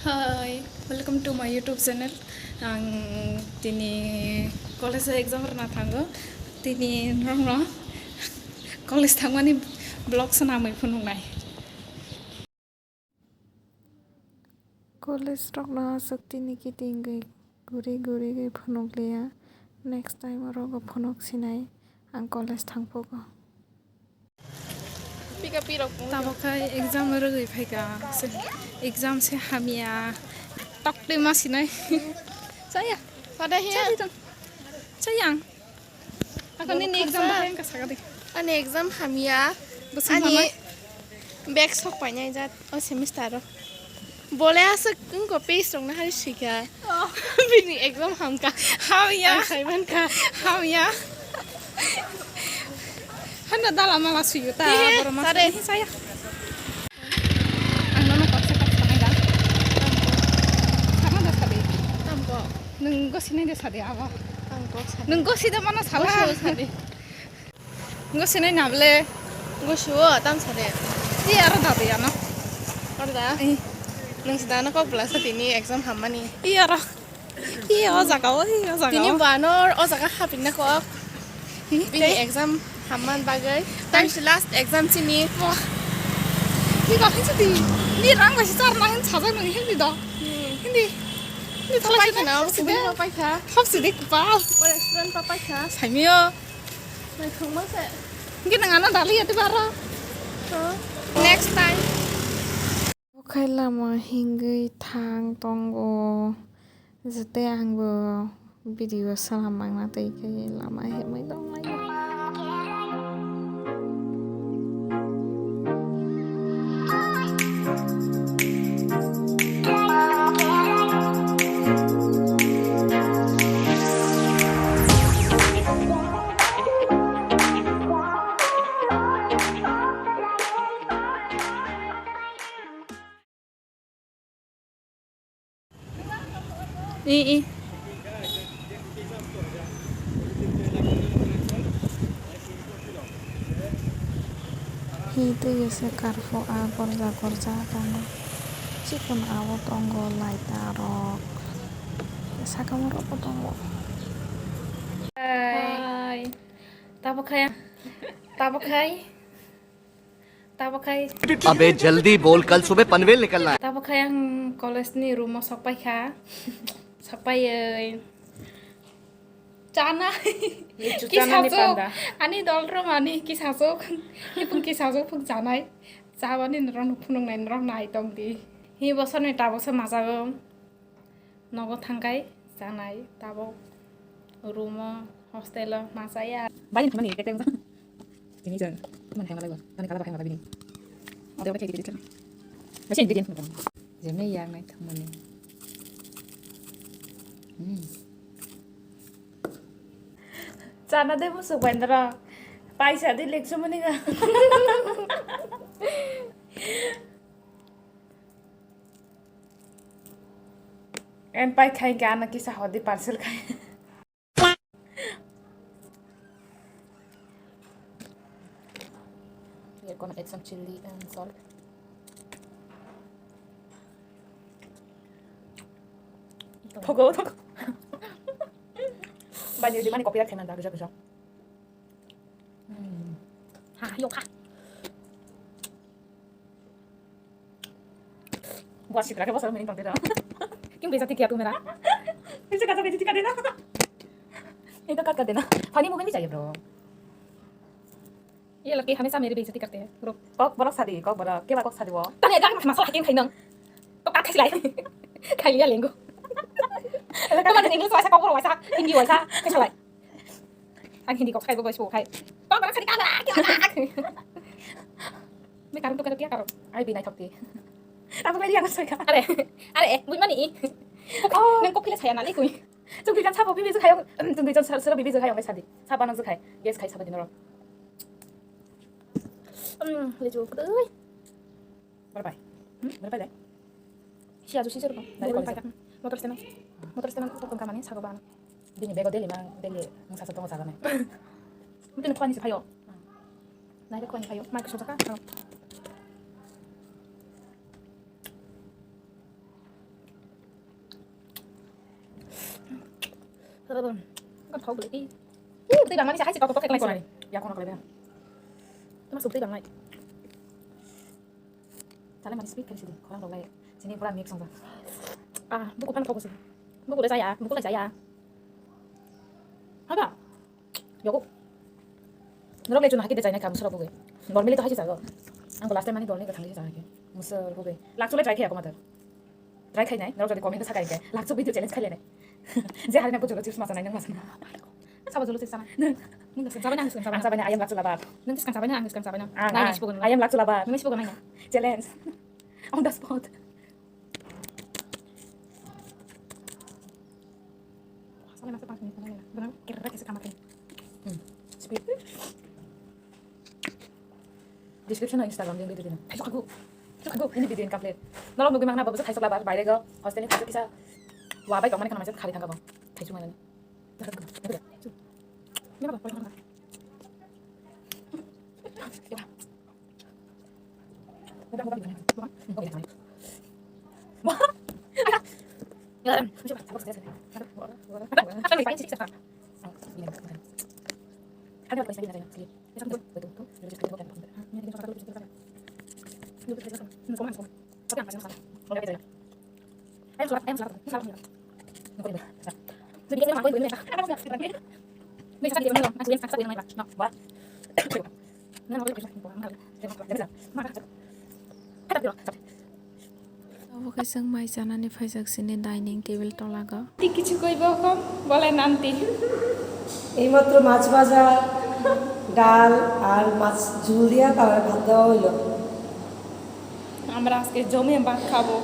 Hi, welcome to my YouTube channel. Tini college exam pernah tanggo. Tini nong college tangwani blog senamai punung nai. College rok na sakti ni kiting guri phunuk leya. Next time rogo phunuk sinai ang college thangpogo. Tabokai exam rugui phaika. Exam se hamia takde masinai. Saya. Pada hiya. Sayang. Aku ni exam bahaya ka sagadi. Ani exam hamia. Ani back sok panya jat o semester ro. Boleh asal engkau pace rong na hari sika. Bini exam hamka. Hamia. Kaiban ka. Hamia. Handa dalam malah suyuta. Sare. Saya. Ang nono kok sepak sanai dah. Sama dah sade. Tamko. Nunggu sini dah sade apa? Tamko. Nunggu sini mana salah? Sade. Nunggu sini nable. Gue sure tam sade. Iya ada dah ya no. Ada. Nang sedana kok belas ini exam hama nih. Iya ra. Iya zaga iya zaga. Ini banor o zaga hapinna kok. Bini exam haman bagai. Time last exam sini. wah. Ini kok sih ni rang masih car nangin saja nang hindi dah. Hindi. Hindi Papai thalah kana sini papai ka. hop sih dik pal. O restaurant papai ka. Saimio. Mai thong ma se. Mungkin nang dali ya bara. Next time. Khai lama hinggai thang tongo. Jete angbo video salamang na tai khai lama he mai dong lai. Ih. Itu yese karfo a korja kana. Cikun awo tongo lai tarok. Sakamu roko tongo. Hai. Tabakai. अबे जल्दी बोल कल सुबह पनवेल निकलना है Tabakai yang college ni rumah sapai ka. Sapai Cana. Kisah ani dolro mani kisah ipun kisah pun janai. Sabani neron punung nai neron nai tong di. Hi bosor ni tabo se masago. Nogo tangkai janai tabo rumah hostel masaya. Banyak teman nih, kayak ini jangan teman yang lain, teman kalau pakai mata ini, ada apa kayak gitu kan? Masih ingredient teman, jamnya yang naik teman ini. Cana deh musuh bandara, paisa di leksu mendingan. Pai khai ke anak kisah hodi parcel khai. We're gonna add some chili and salt. Togo. Banyak di mana kopi lah kena dah kerja. Yuk ha. Buat sih, kenapa selalu mending dah? Kim bisa tiga tu merah. Bisa kata bisa tiga dena. Itu kat dena. Pani mungkin bisa ya bro. ये लड़के हमेशा मेरी बेइज्जती करते हैं group Kok borak sadi, kok borak, kira kok sadi wo. तने गाग मासला हाकिम खाइनंग तो का खाइलाई खाइलिया लेंगो तो माने इंग्लिश वाइसा कौ वाइसा हिंदी वाइसा कैसलाय आं हिंदी को खाइबो बसबो खाइ तो बरा खाली काला मैं कारण तो कर क्या करो Ay binay thokti. Tapos may diyan sa ka. अरे बुई मानी नों को फिले छाया नाले कुई Chung bijan sa bibi zu kayo. Chung bijan sa bibi zu kayo may sadi. Sa banang zu kay. Yes kay sa badin ro. ले जो ơi Bye. Bye deh. 시 아주 시제로 Dali ko isa. motor steman ko tong kamani sago bana Dini bego deli mang deli ang sa totoo sa kami. 근데 는 코안이 가요 나이가 코안이 가요 마이크 조사가 con thấu bự đi tây bằng này sẽ hay chỉ có cái này này ya con này nó sụp tây bằng này 잘해 많이 스피드 캐시디 거랑 놀래 진이 보라 믹 성자 à bố cũng ăn thấu bự bố cũng lấy giá bố cũng lấy giá hả bà 요거 너랑 좀 하게 되잖아 감수라 보고 너밀리도 하지 자고 안고 라스트 많이 돌리니까 당기지 않게 무슨 보고 락초에 드라이 해야 거마들 드라이 খাই নাই 너랑 저기 কমেন্ট থাকা 이게 락초 video challenge খাইলে নাই যে হারিনা বুঝলো চিপস মাছ নাই নং মাছ 사바 줄로 찍잖아 능 sabanya ang sabanya ayam 락초 라바 능 sabanya ang sabanya 나 이시 보고 ayam 락초 라바 능 이시 보고 나냐 챌린지 on the spot Soalnya masih pas nih, benar kira kisah kamar ini. Speed. Description na Instagram din video din. Haysok ako. Ini video complete. Nalog mo gimana babasa haysok labar bayre go. Hostel ni haysok kisa. Wabay ka man kan masuk khali thanga go. Haysok mana ni. Dapat ko. Ini apa? Boleh mana? Ya. Udah begini. Bukan? Oke, tarik. Wah. Ya, coba aku stres. Apa ngapain sih sekarang? Ini. Ada apa sih ini sekali. Bisa betul. Jadi sekali kan. Ini dia soal dulu kita. Ini kita kan. Komen. Oke, apa sih masalah? Oke, kita. Ayo surat. Salam ya. Nggak boleh. Jadi kita mau ini. Apa enggak? Bisa di mana? Masukin fax di mana? No, buat. Nah, mau bisa. Bisa. Mana? Ada dulu. Oke, sang mai janani faijak sini dining table tolaga. কিছু কইব কম বলেন আন্টি এইমাত্র মাছ ভাজা ডাল আর মাছ ঝুল দিয়া তারপরে ভাত দেওয়া হইলো আমরা আজকে জমে ভাত খাবো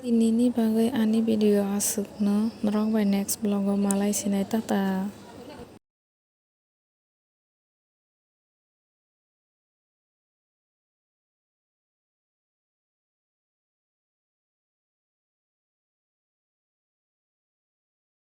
Ini bagai ani video asuk no, norong by next vlog malai sinai tata.